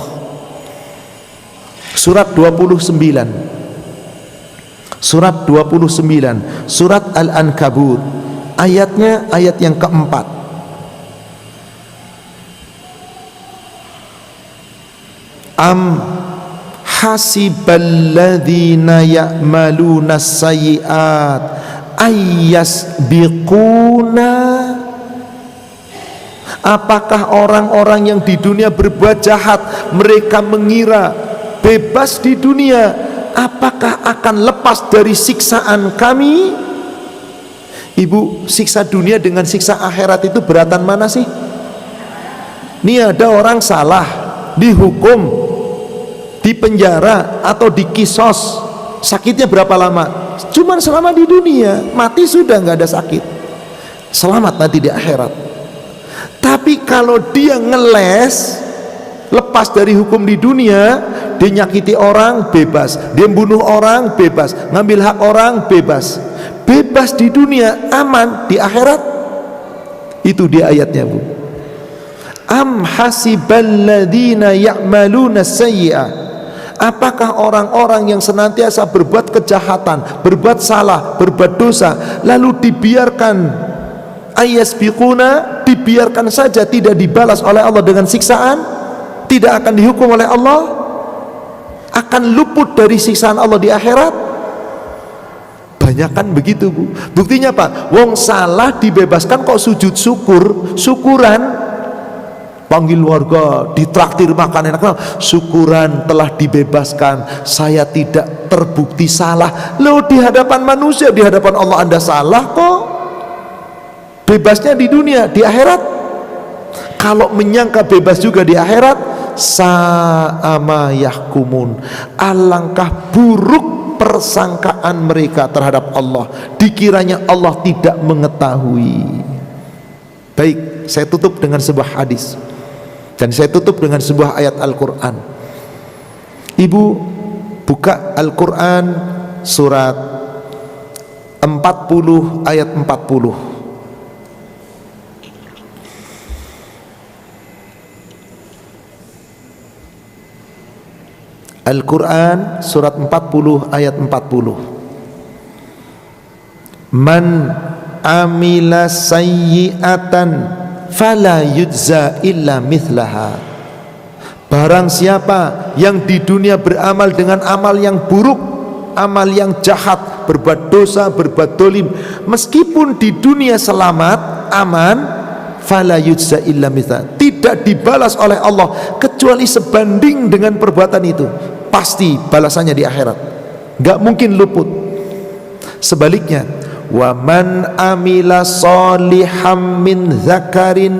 Surat 29, Surat 29, Surat Al-Ankabut, ayatnya ayat yang keempat. Hasiballadzina ya'maluna sayyi'at ayyasbiquna. Apakah orang-orang yang di dunia berbuat jahat, mereka mengira bebas di dunia, apakah akan lepas dari siksaan kami? Ibu, siksa dunia dengan siksa akhirat itu beratan mana sih? Ini ada orang salah, dihukum, di penjara atau di kisos, sakitnya berapa lama? Cuman selama di dunia, mati sudah nggak ada sakit, selamat nanti di akhirat. Tapi kalau dia ngeles, lepas dari hukum di dunia, dia nyakiti orang bebas, dia bunuh orang bebas, ngambil hak orang bebas, bebas di dunia, aman di akhirat. Itu dia ayatnya, Bu. Am hasiballadzina ya'maluna sayyi'at. Apakah orang-orang yang senantiasa berbuat kejahatan, berbuat salah, berbuat dosa, lalu dibiarkan ayasbiquna, dibiarkan saja, tidak dibalas oleh Allah dengan siksaan, tidak akan dihukum oleh Allah, akan luput dari siksaan Allah di akhirat? Banyak kan begitu, Bu. Buktinya apa? Wong salah dibebaskan kok sujud syukur, syukuran, panggil warga, ditraktir makan enak, syukuran telah dibebaskan, saya tidak terbukti salah. Loh, di hadapan manusia, di hadapan Allah Anda salah kok. Bebasnya di dunia, di akhirat kalau menyangka bebas juga di akhirat, sa'ama yahkumun. Alangkah buruk persangkaan mereka terhadap Allah, dikiranya Allah tidak mengetahui. Baik, saya tutup dengan sebuah hadis dan saya tutup dengan sebuah ayat Al-Quran. Ibu buka Al-Quran surat 40 ayat 40. Al-Quran surat 40 ayat 40. Man amila sayyi'atan fala yujza illa mithlaha. Barang siapa yang di dunia beramal dengan amal yang buruk, amal yang jahat, berbuat dosa, berbuat dolim, meskipun di dunia selamat, aman, fala yujza illa mithlaha, tidak dibalas oleh Allah kecuali sebanding dengan perbuatan itu. Pasti balasannya di akhirat, gak mungkin luput. Sebaliknya, wa man amila soliham min zakarin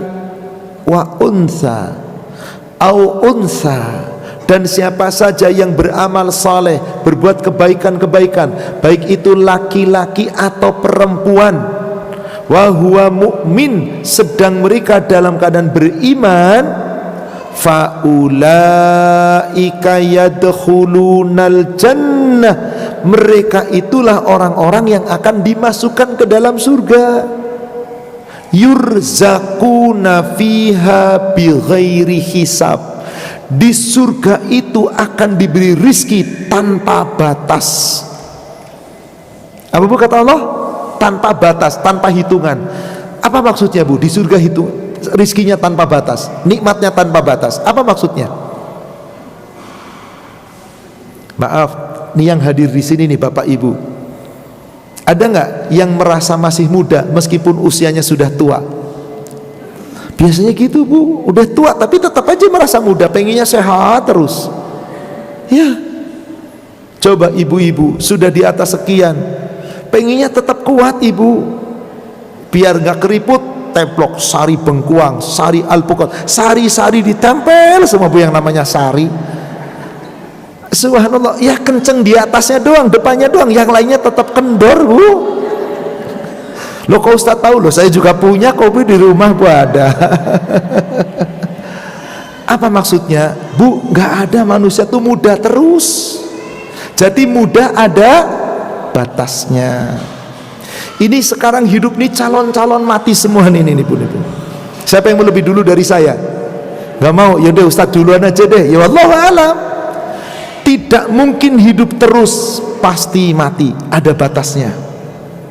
wa untha au untha, dan siapa saja yang beramal saleh, berbuat kebaikan-kebaikan, baik itu laki-laki atau perempuan, wa huwa mu'min, sedang mereka dalam keadaan beriman, faulaika yadkhulunal jannah, mereka itulah orang-orang yang akan dimasukkan ke dalam surga. Yurzaquna fiha bighairi hisab, di surga itu akan diberi rizki tanpa batas. Apa bu kata Allah? Tanpa batas, tanpa hitungan. Apa maksudnya bu? Di surga rizkinya tanpa batas, nikmatnya tanpa batas. Apa maksudnya? Maaf, nih yang hadir di sini nih Bapak Ibu, ada nggak yang merasa masih muda meskipun usianya sudah tua? Biasanya gitu bu, udah tua tapi tetap aja merasa muda, pengennya sehat terus. Ya, coba ibu-ibu sudah di atas sekian, pengennya tetap kuat ibu, biar nggak keriput, templok sari bengkuang, sari alpukat, sari-sari ditempel semua bu, yang namanya sari. Subhanallah, ya kenceng di atasnya doang, depannya doang, yang lainnya tetap kendor bu. Loh kok Ustaz tahu? Loh saya juga punya kopi di rumah bu, ada. Apa maksudnya bu? Gak ada manusia tuh muda terus. Jadi muda ada batasnya. Ini sekarang hidup nih calon-calon mati semua nih bu. Siapa yang mau lebih dulu dari saya? Gak mau? Yaudah Ustaz duluan aja deh. Ya wallahu alam. Tidak mungkin hidup terus, pasti mati, ada batasnya.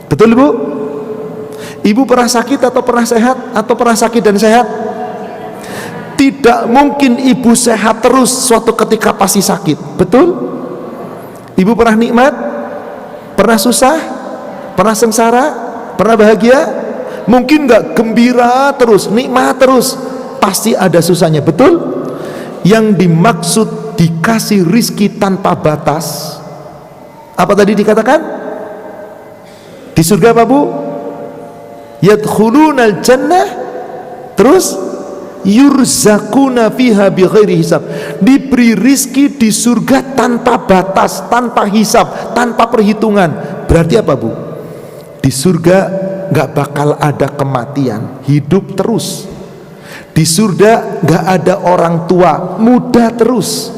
Betul bu? Ibu pernah sakit atau pernah sehat, atau pernah sakit dan sehat? Tidak mungkin ibu sehat terus, suatu ketika pasti sakit. Betul? Ibu pernah nikmat, pernah susah, pernah sengsara, pernah bahagia? Mungkin gak gembira terus, nikmat terus, pasti ada susahnya. Betul? Yang dimaksud dikasih rizki tanpa batas, apa tadi dikatakan? Di surga apa bu? Yadkhulunal jannah, terus yurzaquna fiha bighairi hisab, diberi rizki di surga tanpa batas, tanpa hisab, tanpa perhitungan. Berarti apa bu? Di surga gak bakal ada kematian, hidup terus. Di surga gak ada orang tua, muda terus.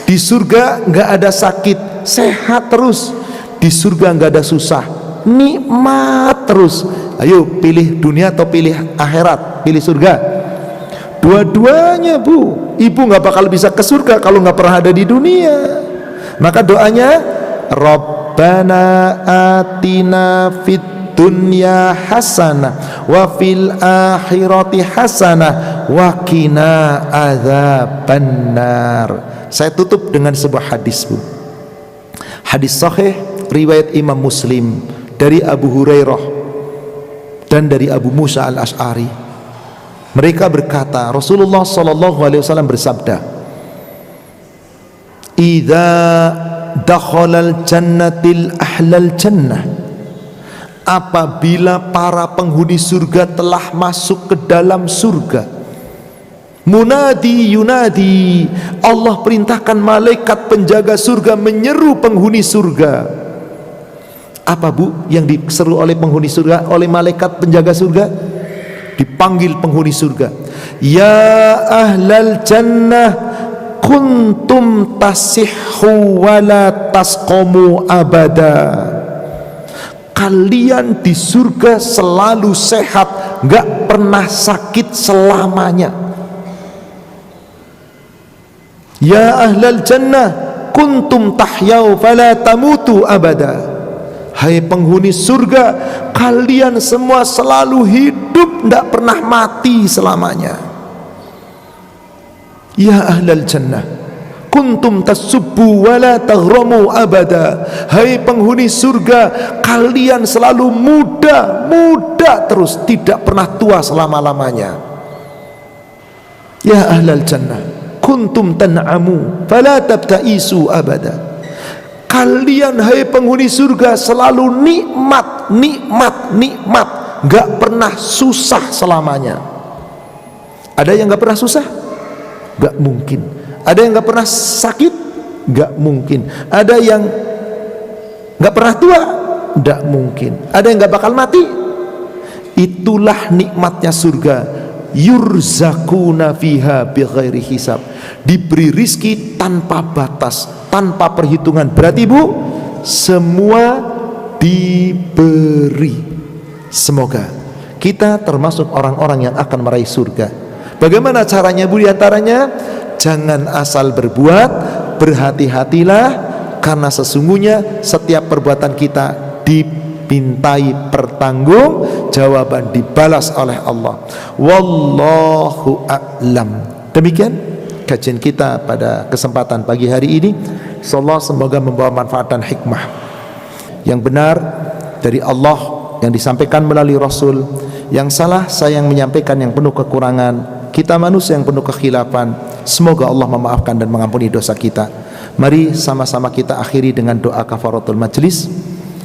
Di surga gak ada sakit, sehat terus. Di surga gak ada susah, nikmat terus. Ayo pilih dunia atau pilih akhirat? Pilih surga. Dua-duanya bu. Ibu gak bakal bisa ke surga kalau gak pernah ada di dunia. Maka doanya, Rabbana atina fid dunya hasanah wa fil akhirati hasanah wa qina adzabannar. Saya tutup dengan sebuah hadis bu. Hadis sahih riwayat Imam Muslim dari Abu Hurairah dan dari Abu Musa al-Ash'ari. Mereka berkata, Rasulullah SAW bersabda, idza dakhalal jannatil ahlal jannah, apabila para penghuni surga telah masuk ke dalam surga, munadi yunadi, Allah perintahkan malaikat penjaga surga menyeru penghuni surga. Apa bu yang diseru oleh penghuni surga, oleh malaikat penjaga surga? dipanggil penghuni surga, ya ahlal jannah kuntum tasihhu wala tasqamu abada. Kalian di surga selalu sehat, gak pernah sakit selamanya. Ya ahlal jannah kuntum tahyau fala tamutu abada. Hai penghuni surga, kalian semua selalu hidup, tidak pernah mati selamanya. Ya ahlal jannah kuntum tasubbu wala taghramu abada. Hai penghuni surga, kalian selalu muda, muda terus, tidak pernah tua selama-lamanya. Ya ahlal jannah kuntum tan'amu fala tabta'isu abada. Kalian hai penghuni surga selalu nikmat, nikmat, nikmat, gak pernah susah selamanya. Ada yang gak pernah susah? Gak mungkin. Ada yang gak pernah sakit? Gak mungkin. Ada yang gak pernah tua? Gak mungkin. Ada yang gak bakal mati? Itulah nikmatnya surga. Yurzakuna fiha bighairi hisab. Diberi rizki tanpa batas, tanpa perhitungan. Berarti Bu, semua diberi. Semoga kita termasuk orang-orang yang akan meraih surga. Bagaimana caranya Bu? Di antaranya, jangan asal berbuat, berhati-hatilah, karena sesungguhnya setiap perbuatan kita dipintai pertanggung jawaban, dibalas oleh Allah. Wallahu a'lam. Demikian kajian kita pada kesempatan pagi hari ini. Insyaallah semoga membawa manfaat dan hikmah yang benar dari Allah yang disampaikan melalui Rasul. Yang salah saya yang menyampaikan yang penuh kekurangan, kita manusia yang penuh kekhilafan. Semoga Allah memaafkan dan mengampuni dosa kita. Mari sama-sama kita akhiri dengan doa kafaratul majlis.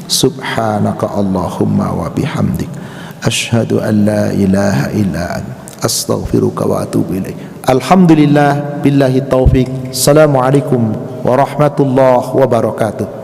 Subhanaka Allahumma wa bihamdik, asyhadu an la ilaha illa anta, astaghfiruka wa atubu ilaik. Alhamdulillah billahi taufik. Assalamualaikum warahmatullahi wabarakatuh.